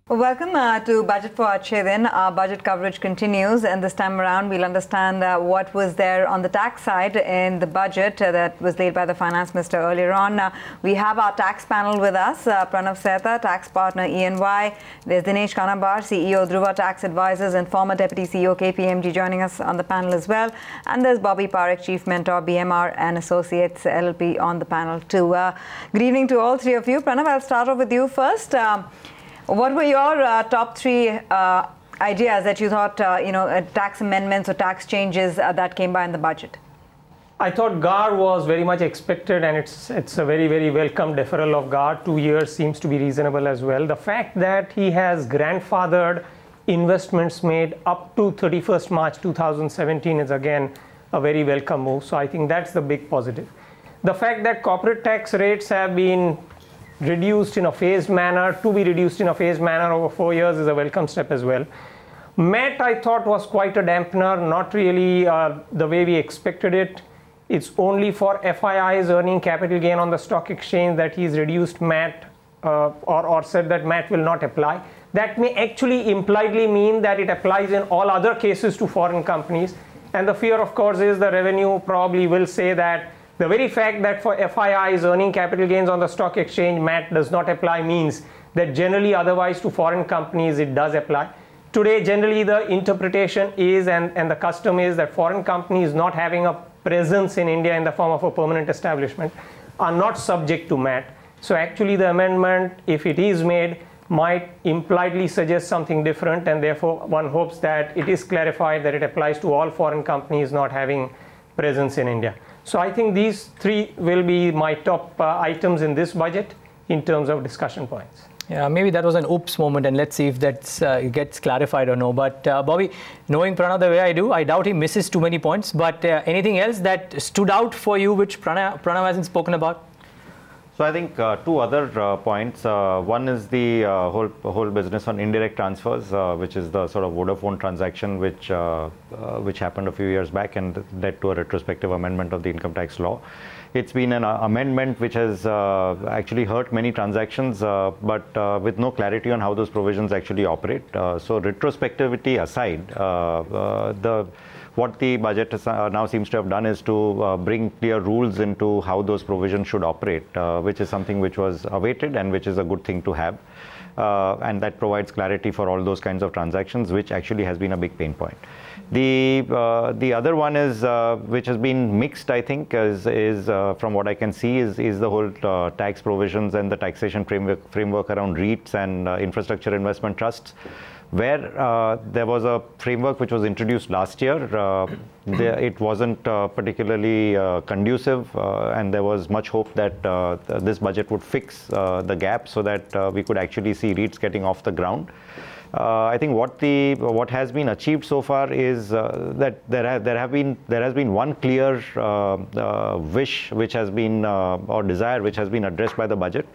Well, welcome to Budget for Achhe Din. Our budget coverage continues, and this time around we'll understand what was there on the tax side in the budget that was laid by the Finance Minister earlier on. We have our tax panel with us, Pranav, Sayta, tax partner EY. There's Dinesh, Kanabar, CEO Dhruva Tax Advisors, and former Deputy CEO KPMG joining us on the panel as well. And there's Parikh, Chief Mentor BMR and Associates LLP on the panel too. Good evening to all three of you. Pranav, I'll start off with you first. What were your top three ideas that you thought, tax amendments or tax changes that came by in the budget? I thought GAR was very much expected, and it's a very, very welcome deferral of GAR. 2 years seems to be reasonable as well. The fact that he has grandfathered investments made up to 31st March 2017 is again a very welcome move. So I think that's the big positive. The fact that corporate tax rates have been reduced in a phased manner, to be reduced in a phased manner over 4 years is a welcome step as well. MAT, I thought, was quite a dampener, not really the way we expected it. It's only for FIIs earning capital gain on the stock exchange that he's reduced MAT or said that MAT will not apply. That may actually impliedly mean that it applies in all other cases to foreign companies. And the fear, of course, is the revenue probably will say that the very fact that for FIIs earning capital gains on the stock exchange, MAT does not apply means that generally otherwise to foreign companies it does apply. Today, generally the interpretation is and the custom is that foreign companies not having a presence in India in the form of a permanent establishment are not subject to MAT. So actually the amendment, if it is made, might impliedly suggest something different, and therefore one hopes that it is clarified that it applies to all foreign companies not having presence in India. So I think these three will be my top items in this budget in terms of discussion points. Yeah, maybe that was an oops moment, and let's see if that gets clarified or no. But Bobby, knowing Pranav the way I do, I doubt he misses too many points. But anything else that stood out for you which Pranav hasn't spoken about? So I think two other points. One is the whole business on indirect transfers, which is the sort of Vodafone transaction which happened a few years back and led to a retrospective amendment of the income tax law. It's been an amendment which has actually hurt many transactions, but with no clarity on how those provisions actually operate. So retrospectivity aside, what the budget now seems to have done is to bring clear rules into how those provisions should operate, which is something which was awaited and which is a good thing to have. And that provides clarity for all those kinds of transactions, which actually has been a big pain point. The other one is, which has been mixed, I think, is from what I can see, is the whole tax provisions and the taxation framework around REITs and infrastructure investment trusts, where there was a framework which was introduced last year. It wasn't particularly conducive, and there was much hope that this budget would fix the gap so that we could actually see REITs getting off the ground. I think what has been achieved so far is that there has been one clear wish which has been or desire which has been addressed by the budget.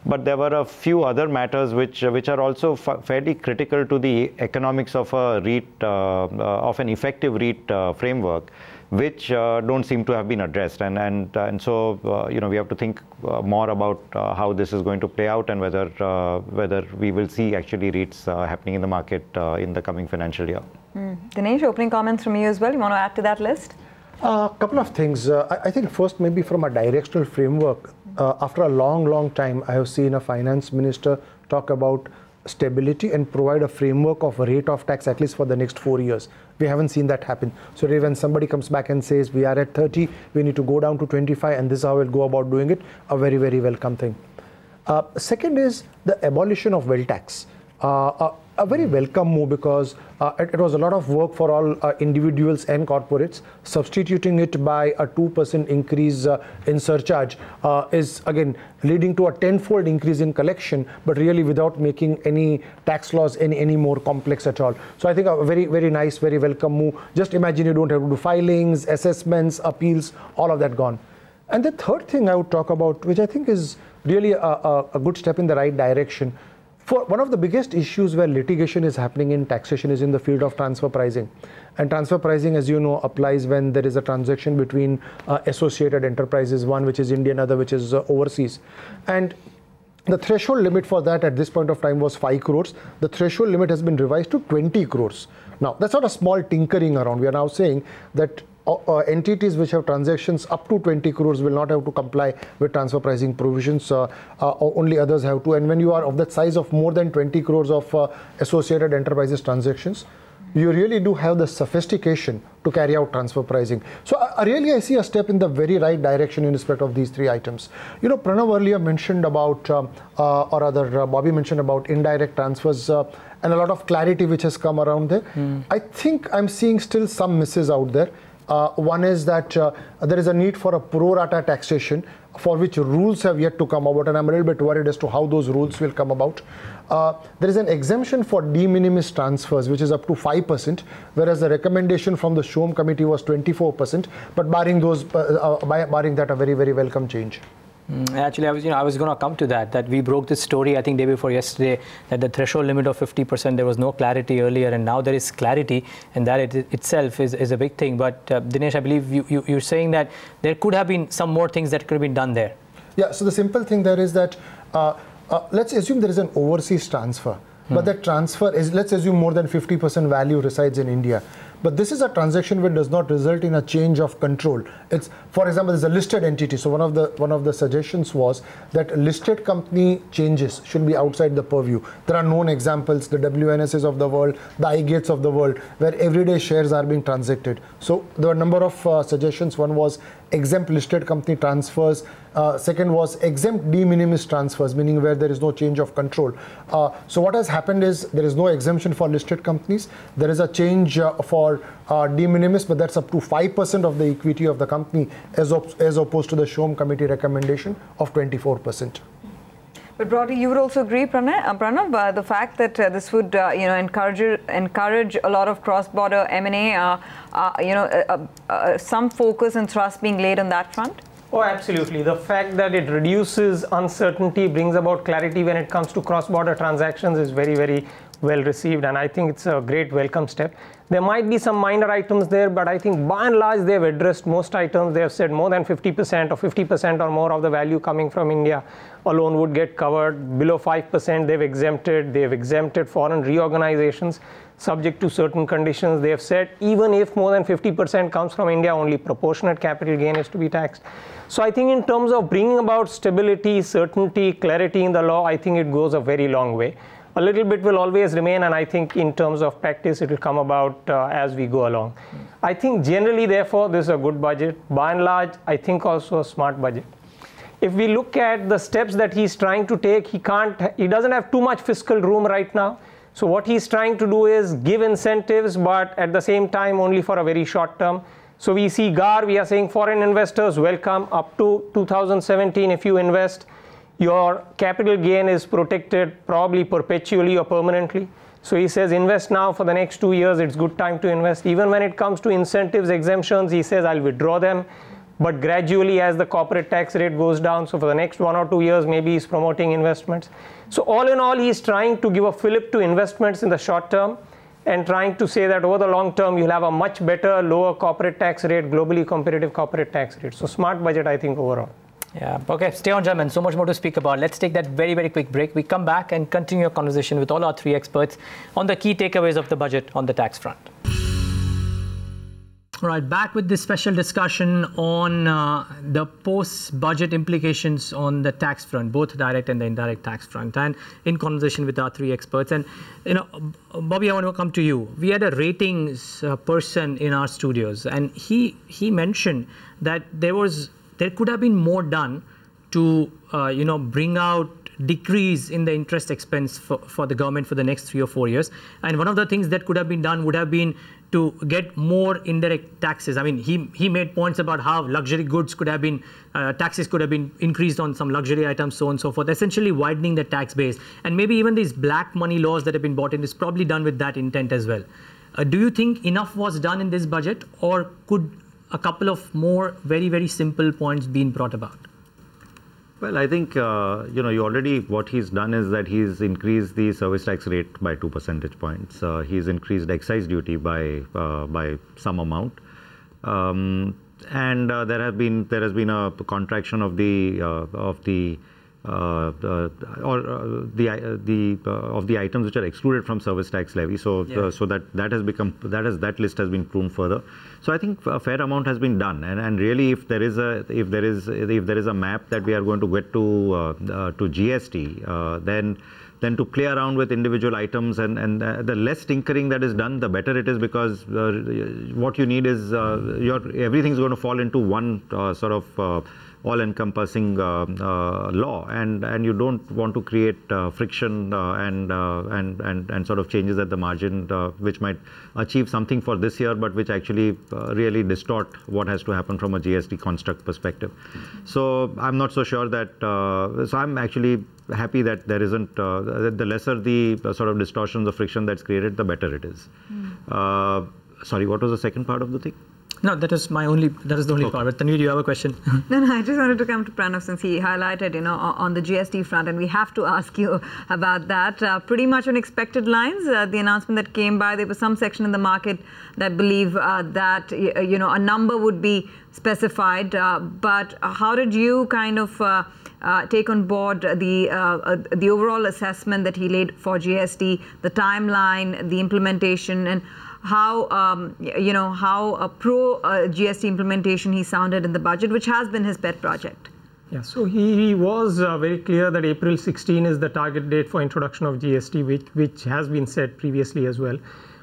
But there were a few other matters which are also fairly critical to the economics of a REIT, of an effective REIT framework, which don't seem to have been addressed. And so we have to think more about how this is going to play out and whether we will see actually REITs happening in the market in the coming financial year. Dinesh, opening comments from you as well. You want to add to that list? A couple of things. I think first, maybe from a directional framework, after a long time, I have seen a finance minister talk about stability and provide a framework of a rate of tax at least for the next 4 years. We haven't seen that happen. So when somebody comes back and says we are at 30, we need to go down to 25, and this is how we'll go about doing it, a very, very welcome thing. Second is the abolition of wealth tax. A very welcome move, because it was a lot of work for all individuals and corporates. Substituting it by a 2% increase in surcharge is again leading to a tenfold increase in collection, but really without making any tax laws any more complex at all. So I think a very, very nice, very welcome move. Just imagine you don't have to do filings, assessments, appeals, all of that gone. And the third thing I would talk about, which I think is really a good step in the right direction, for one of the biggest issues where litigation is happening in taxation is in the field of transfer pricing. And transfer pricing, as you know, applies when there is a transaction between associated enterprises, one which is Indian, other which is overseas. And The threshold limit for that at this point of time was 5 crores. The threshold limit has been revised to 20 crores. Now, that's not a small tinkering around. We are now saying that entities which have transactions up to 20 crores will not have to comply with transfer pricing provisions. Only others have to. And when you are of that size of more than 20 crores of associated enterprises transactions, you really do have the sophistication to carry out transfer pricing. So I see a step in the very right direction in respect of these 3 items. You know, Pranav earlier mentioned about, or rather Bobby mentioned about indirect transfers and a lot of clarity which has come around there. I think I'm seeing still some misses out there. One is that there is a need for a pro rata taxation for which rules have yet to come about, and I'm a little bit worried as to how those rules will come about. There is an exemption for de minimis transfers, which is up to 5%, whereas the recommendation from the Shom committee was 24%. But barring those, barring that, a very, very welcome change. Actually, I was going to come to that we broke this story, I think, day before yesterday, that the threshold limit of 50%, there was no clarity earlier, and now there is clarity, and that itself is a big thing. But Dinesh, I believe you're saying that there could have been some more things that could have been done there. Yeah, so the simple thing there is that, let's assume there is an overseas transfer, but that transfer is, let's assume more than 50% value resides in India. But this is a transaction which does not result in a change of control. It's, for example, there's a listed entity. So one of the suggestions was that listed company changes should be outside the purview. There are known examples, the WNSs of the world, the iGates of the world, where everyday shares are being transacted. So there were a number of suggestions. One was exempt listed company transfers. Second was exempt de minimis transfers, meaning where there is no change of control. So what has happened is there is no exemption for listed companies. There is a change for de minimis, but that's up to 5% of the equity of the company as opposed to the Shom committee recommendation of 24%. But broadly, you would also agree, Pranav, the fact that this would, encourage a lot of cross-border M&A, some focus and thrust being laid on that front? Oh, absolutely. The fact that it reduces uncertainty, brings about clarity when it comes to cross-border transactions is very, very well received, and I think it's a great welcome step. There might be some minor items there, but I think by and large they've addressed most items. They have said more than 50% or 50% or more of the value coming from India alone would get covered. Below 5% they've exempted foreign reorganizations subject to certain conditions. They have said even if more than 50% comes from India, only proportionate capital gain is to be taxed. So I think in terms of bringing about stability, certainty, clarity in the law, I think it goes a very long way. A little bit will always remain, and I think in terms of practice, it will come about as we go along. I think generally, therefore, this is a good budget. By and large, I think also a smart budget. If we look at the steps that he's trying to take, he doesn't have too much fiscal room right now. So what he's trying to do is give incentives, but at the same time, only for a very short term. So we see GAR, we are saying foreign investors welcome up to 2017 if you invest. Your capital gain is protected probably perpetually or permanently. So he says invest now for the next 2 years, it's good time to invest. Even when it comes to incentives, exemptions, he says I'll withdraw them. But gradually as the corporate tax rate goes down, so for the next 1 or 2 years, maybe he's promoting investments. So all in all, he's trying to give a fillip to investments in the short term and trying to say that over the long term, you'll have a much better, lower corporate tax rate, globally competitive corporate tax rate. So smart budget, I think, overall. Yeah, okay, stay on, gentlemen. So much more to speak about. Let's take that very, very quick break. We come back and continue our conversation with all our 3 experts on the key takeaways of the budget on the tax front. All right, back with this special discussion on the post-budget implications on the tax front, both direct and the indirect tax front, and in conversation with our 3 experts. And, Bobby, I want to come to you. We had a ratings person in our studios, and he mentioned that there could have been more done to, bring out decrease in the interest expense for the government for the next 3 or 4 years. And one of the things that could have been done would have been to get more indirect taxes. I mean, he made points about how luxury goods could have been, taxes could have been increased on some luxury items, so on and so forth, essentially widening the tax base. And maybe even these black money laws that have been brought in is probably done with that intent as well. Do you think enough was done in this budget, or could a couple of more very, very simple points been brought about? Well, I think, what he's done is that he's increased the service tax rate by 2 percentage points. He's increased excise duty by some amount. And there has been a contraction of the the items which are excluded from service tax levy. So that list has been pruned further. So I think a fair amount has been done, and really if there is a map that we are going to get to GST, then to play around with individual items and the less tinkering that is done, the better it is, because what you need is everything's going to fall into one sort of all-encompassing law, and you don't want to create friction and sort of changes at the margin, which might achieve something for this year, but which actually really distort what has to happen from a GST construct perspective. So I'm not so sure that. So I'm actually happy that there isn't. The lesser the sort of distortions of friction that's created, the better it is. Sorry, what was the second part of the thing? No, that is the only part. But Tanvir, do you have a question? No, I just wanted to come to Pranav, since he highlighted, on the GST front, and we have to ask you about that. Pretty much on expected lines, the announcement that came by, there was some section in the market that believe that, a number would be specified. But how did you kind of take on board the overall assessment that he laid for GST, the timeline, the implementation, and how pro GST implementation he sounded in the budget, which has been his pet project? Yeah, so he was very clear that April 16 is the target date for introduction of GST, which has been said previously as well.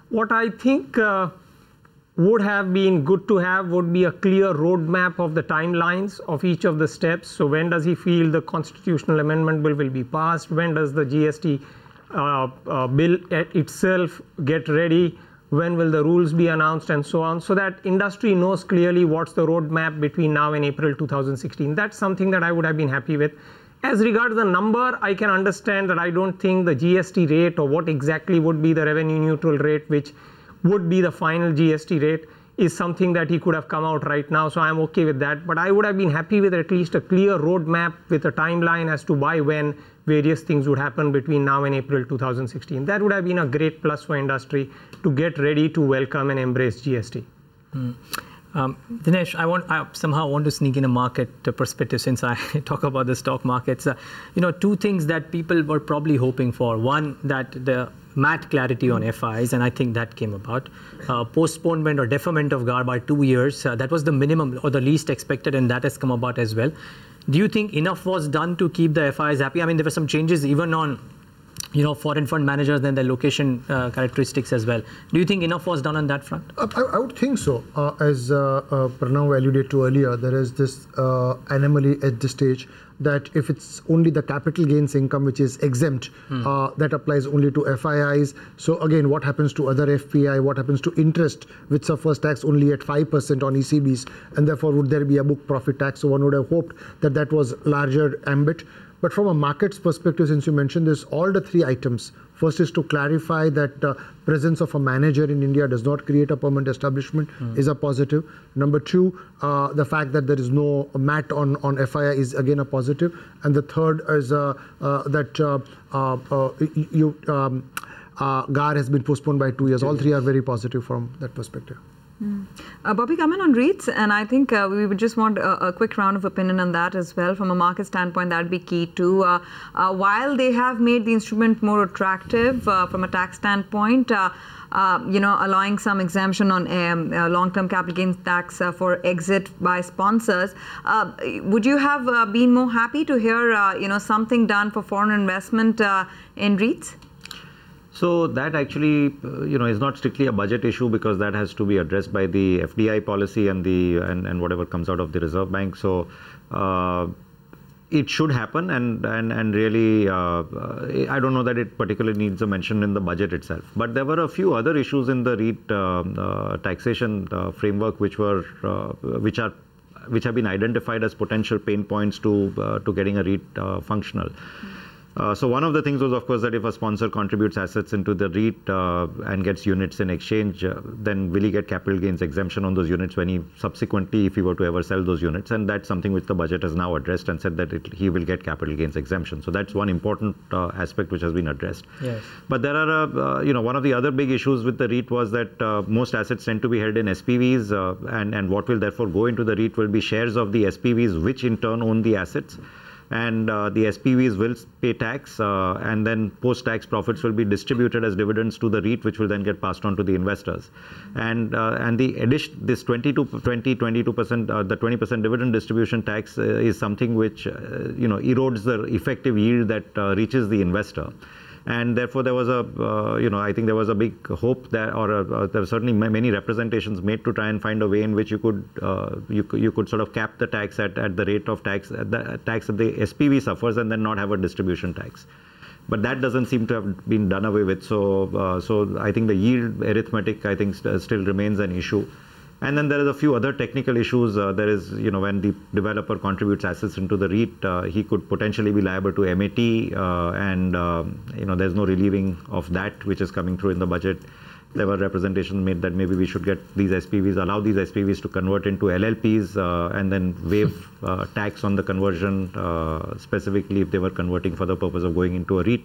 What I think would have been good to have would be a clear roadmap of the timelines of each of the steps. So when does he feel the constitutional amendment bill will be passed? When does the GST bill itself get ready? When will the rules be announced, and so on, so that industry knows clearly what's the roadmap between now and April 2016. That's something that I would have been happy with. As regards the number, I can understand that I don't think the GST rate, or what exactly would be the revenue neutral rate, which would be the final GST rate, is something that he could have come out right now. So I'm okay with that. But I would have been happy with at least a clear roadmap with a timeline as to by when various things would happen between now and April 2016. That would have been a great plus for industry to get ready to welcome and embrace GST. Dinesh, I somehow want to sneak in a market perspective, since I talk about the stock markets. Two things that people were probably hoping for. One, that the MAT clarity on FIs, and I think that came about. Postponement or deferment of GAR by 2 years, that was the minimum or the least expected, and that has come about as well. Do you think enough was done to keep the FIs happy? I mean, there were some changes even on foreign fund managers and their location characteristics as well. Do you think enough was done on that front? I would think so. As Pranav alluded to earlier, there is this anomaly at this stage that if it's only the capital gains income which is exempt, that applies only to FIIs. So again, what happens to other FPI? What happens to interest, which suffers tax only at 5% on ECBs? And therefore, would there be a book profit tax? So one would have hoped that that was larger ambit. But from a market's perspective, since you mentioned this, all the three items. First is to clarify that presence of a manager in India does not create a permanent establishment is a positive. Number two, the fact that there is no MAT on FII is again a positive. And the third is that GAR has been postponed by 2 years. All three are very positive from that perspective. Bobby, comment on REITs, and I think we would just want a quick round of opinion on that as well. From a market standpoint, that would be key too. While they have made the instrument more attractive from a tax standpoint, allowing some exemption on long-term capital gains tax for exit by sponsors, would you have been more happy to hear something done for foreign investment in REITs? So that actually, is not strictly a budget issue, because that has to be addressed by the FDI policy and and whatever comes out of the Reserve Bank. So it should happen, and really, I don't know that it particularly needs a mention in the budget itself. But there were a few other issues in the REIT taxation framework which have been identified as potential pain points to getting a REIT functional. So one of the things was, of course, that if a sponsor contributes assets into the REIT and gets units in exchange, then will he get capital gains exemption on those units when he subsequently, if he were to ever sell those units? And that's something which the budget has now addressed and said that he will get capital gains exemption. So that's one important aspect which has been addressed. Yes. But there are, one of the other big issues with the REIT was that most assets tend to be held in SPVs, and what will therefore go into the REIT will be shares of the SPVs, which in turn own the assets. and the SPVs will pay tax, and then post-tax profits will be distributed as dividends to the REIT, which will then get passed on to the investors. And the addition, this 22%, the 20% dividend distribution tax is something which erodes the effective yield that reaches the investor. And therefore, there was I think there was a big hope that, there were certainly many representations made to try and find a way in which you could sort of cap the tax at the rate of tax, the tax that the SPV suffers, and then not have a distribution tax. But that doesn't seem to have been done away with. So I think the yield arithmetic, I think, still remains an issue. And then there is a few other technical issues. There is, when the developer contributes assets into the REIT, he could potentially be liable to MAT, and there's no relieving of that, which is coming through in the budget. There were representations made that maybe we should get these SPVs, allow these SPVs to convert into LLPs, and then waive tax on the conversion, specifically if they were converting for the purpose of going into a REIT.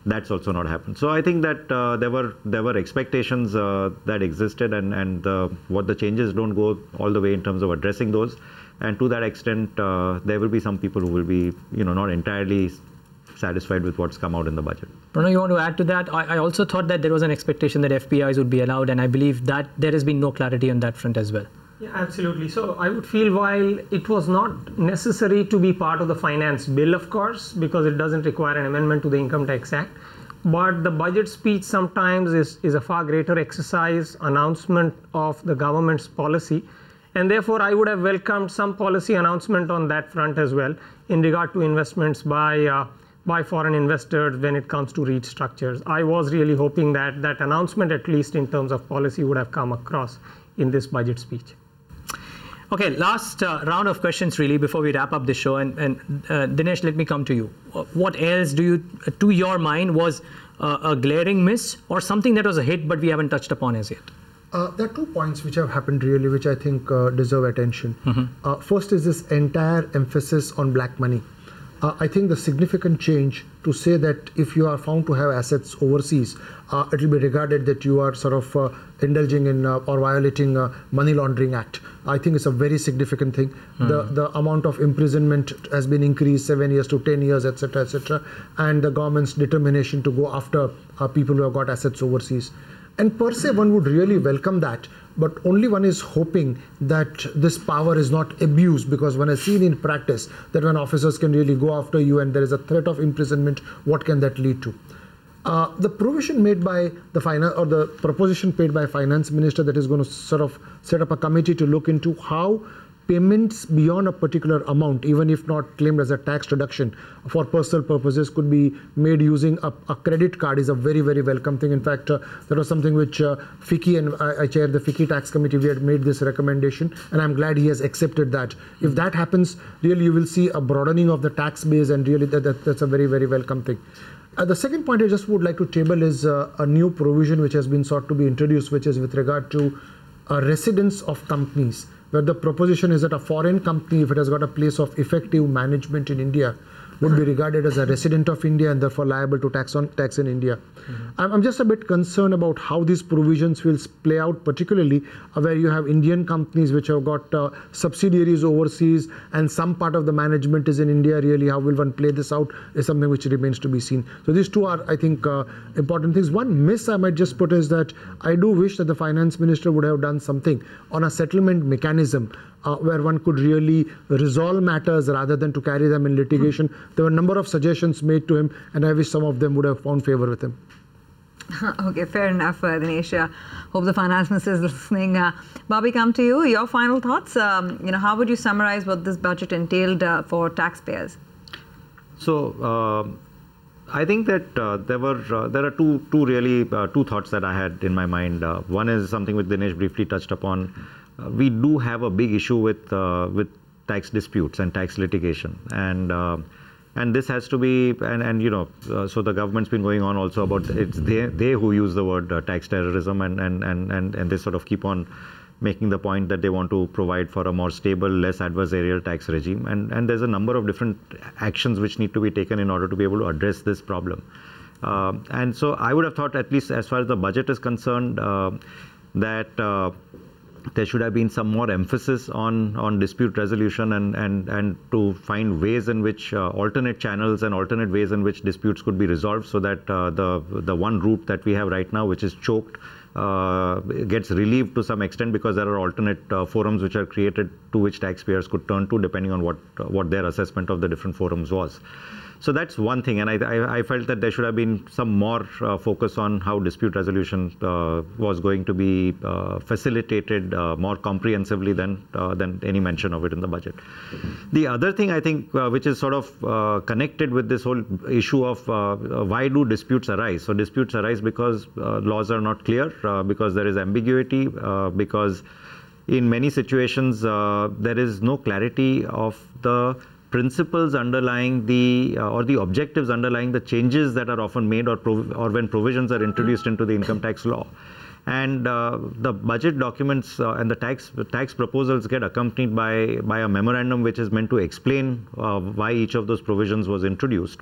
That's also not happened. So I think that there were expectations that existed, and what the changes don't go all the way in terms of addressing those. And to that extent, there will be some people who will be, not entirely satisfied with what's come out in the budget. Pranav, you want to add to that? I also thought that there was an expectation that FPIs would be allowed, and I believe that there has been no clarity on that front as well. Yeah, absolutely. So I would feel, while it was not necessary to be part of the finance bill, of course, because it doesn't require an amendment to the Income Tax Act, but the budget speech sometimes is a far greater exercise, announcement of the government's policy. And therefore, I would have welcomed some policy announcement on that front as well in regard to investments by foreign investors when it comes to REIT structures. I was really hoping that that announcement, at least in terms of policy, would have come across in this budget speech. Okay, last round of questions really before we wrap up the show. And Dinesh, let me come to you. What else do you, to your mind, was a glaring miss or something that was a hit but we haven't touched upon as yet? There are 2 points which have happened really, which I think deserve attention. First is this entire emphasis on black money. I think the significant change to say that if you are found to have assets overseas, it will be regarded that you are sort of indulging in or violating Money Laundering Act. I think it's a very significant thing. The amount of imprisonment has been increased 7 years to 10 years, etc., and the government's determination to go after people who have got assets overseas. And per se, one would really welcome that, but only one is hoping that this power is not abused, because when I've seen in practice that when officers can really go after you and there is a threat of imprisonment, what can that lead to? The provision made by the proposition paid by Finance Minister that is going to sort of set up a committee to look into how payments beyond a particular amount, even if not claimed as a tax deduction for personal purposes, could be made using a credit card is a very, very welcome thing. In fact, that was something which FICCI, and I chair the FICCI tax committee, we had made this recommendation, and I'm glad he has accepted that. If that happens, really you will see a broadening of the tax base, and really that's a very, very welcome thing. The second point I just would like to table is a new provision which has been sought to be introduced, which is with regard to residence of companies, where the proposition is that a foreign company, if it has got a place of effective management in India, would be regarded as a resident of India and therefore liable to tax in India. I'm just a bit concerned about how these provisions will play out, particularly where you have Indian companies which have got subsidiaries overseas and some part of the management is in India. Really, how will one play this out is something which remains to be seen. So these two are, I think, important things. One miss I might just put is that I do wish that the Finance Minister would have done something on a settlement mechanism where one could really resolve matters rather than to carry them in litigation. There were a number of suggestions made to him, and I wish some of them would have found favor with him. Okay, fair enough, Dinesh. Hope the Finance Minister is listening. Bobby, come to you. Your final thoughts. How would you summarize what this budget entailed for taxpayers? So, I think that there are two thoughts that I had in my mind. One is something which Dinesh briefly touched upon. We do have a big issue with tax disputes and tax litigation, and this has to be, so the government's been going on also about it's they who use the word tax terrorism, and they sort of keep on making the point that they want to provide for a more stable, less adversarial tax regime, and there's a number of different actions which need to be taken in order to be able to address this problem. And so I would have thought, at least as far as the budget is concerned, that there should have been some more emphasis on dispute resolution and to find ways in which alternate channels and alternate ways in which disputes could be resolved, so that the one route that we have right now, which is choked, gets relieved to some extent, because there are alternate forums which are created to which taxpayers could turn to depending on what their assessment of the different forums was. So that's one thing, and I felt that there should have been some more focus on how dispute resolution was going to be facilitated more comprehensively than any mention of it in the budget. The other thing I think which is sort of connected with this whole issue of why do disputes arise? So disputes arise because laws are not clear, because there is ambiguity, because in many situations there is no clarity of the principles underlying or the objectives underlying the changes that are often made or when provisions are introduced into the income tax law. And the budget documents and the tax proposals get accompanied by a memorandum which is meant to explain why each of those provisions was introduced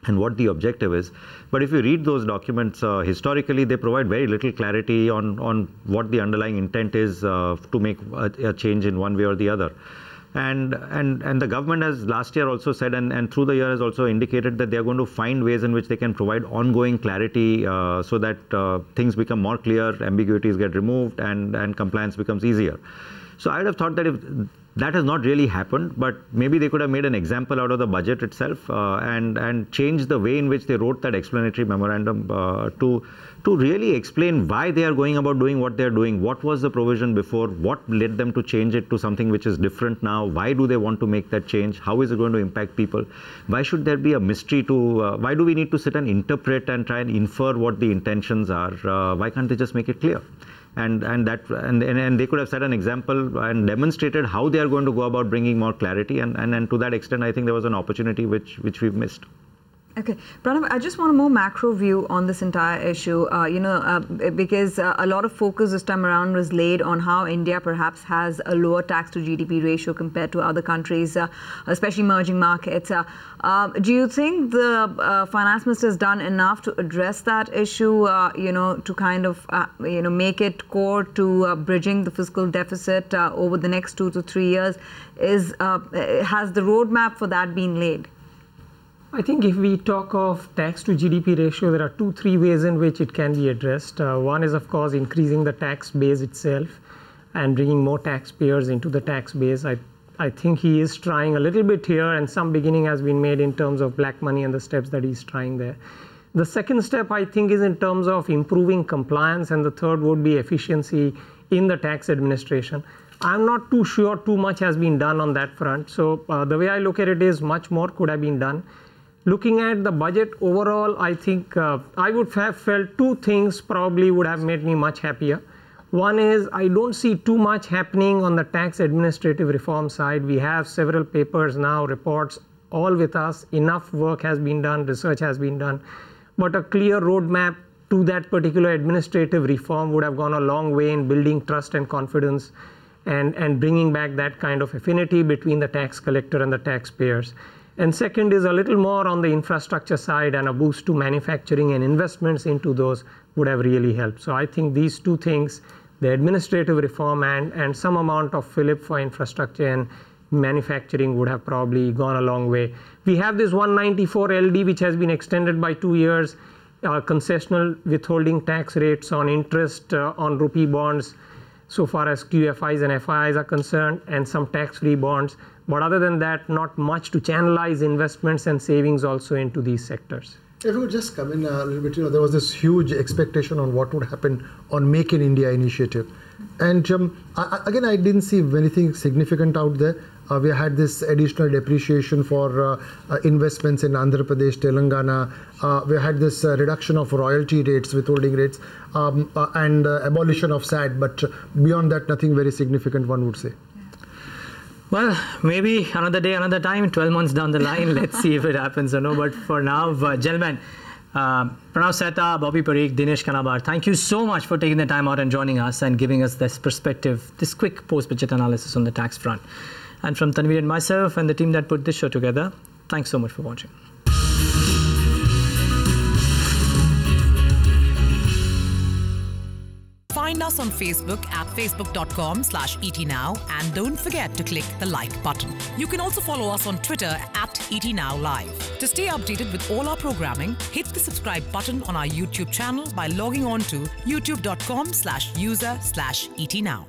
and what the objective is. But if you read those documents, historically they provide very little clarity on what the underlying intent is to make a change in one way or the other. And the government has last year also said, and through the year has also indicated, that they are going to find ways in which they can provide ongoing clarity so that things become more clear, ambiguities get removed, and compliance becomes easier. So I would have thought that if that has not really happened, but maybe they could have made an example out of the budget itself and changed the way in which they wrote that explanatory memorandum to really explain why they are going about doing what they are doing. What was the provision before? What led them to change it to something which is different now? Why do they want to make that change? How is it going to impact people? Why should there be a mystery to, why do we need to sit and interpret and try and infer what the intentions are? Why can't they just make it clear? And they could have set an example and demonstrated how they are going to go about bringing more clarity. And to that extent, I think there was an opportunity which we've missed. Okay, Pranav, I just want a more macro view on this entire issue, because a lot of focus this time around was laid on how India perhaps has a lower tax to GDP ratio compared to other countries, especially emerging markets. Do you think the finance minister has done enough to address that issue, to kind of, make it core to bridging the fiscal deficit over the next 2 to 3 years? Has the roadmap for that been laid? I think if we talk of tax to GDP ratio, there are 2-3 ways in which it can be addressed. One is, of course, increasing the tax base itself and bringing more taxpayers into the tax base. I think he is trying a little bit here, and some beginning has been made in terms of black money and the steps that he's trying there. The second step, I think, is in terms of improving compliance, and the third would be efficiency in the tax administration. I'm not too sure too much has been done on that front. So the way I look at it is much more could have been done. Looking at the budget overall, I think I would have felt 2 things probably would have made me much happier. One is I don't see too much happening on the tax administrative reform side. We have several papers now, reports, all with us. Enough work has been done, research has been done. But a clear roadmap to that particular administrative reform would have gone a long way in building trust and confidence and bringing back that kind of affinity between the tax collector and the taxpayers. And second is a little more on the infrastructure side, and a boost to manufacturing and investments into those would have really helped. So I think these 2 things, the administrative reform and some amount of fillip for infrastructure and manufacturing, would have probably gone a long way. We have this 194 LD which has been extended by 2 years, concessional withholding tax rates on interest on rupee bonds so far as QFIs and FIs are concerned, and some tax-free bonds. But other than that, not much to channelize investments and savings also into these sectors. If we would just come in a little bit, there was this huge expectation on what would happen on Make in India initiative. And again, I didn't see anything significant out there. We had this additional depreciation for investments in Andhra Pradesh, Telangana. We had this reduction of royalty rates, withholding rates, and abolition of SAT. But beyond that, nothing very significant, one would say. Well, maybe another day, another time, 12 months down the line, let's see if it happens or no. But for now, gentlemen, Pranav, Sayta, Bobby, Parikh, Dinesh, Kanabar, thank you so much for taking the time out and joining us and giving us this perspective, this quick post-budget analysis on the tax front. And from Tanvir and myself and the team that put this show together, thanks so much for watching. Find us on Facebook at facebook.com/ETNow and don't forget to click the like button. You can also follow us on Twitter at ETNowLive. To stay updated with all our programming, hit the subscribe button on our YouTube channel by logging on to youtube.com/user/ETNow.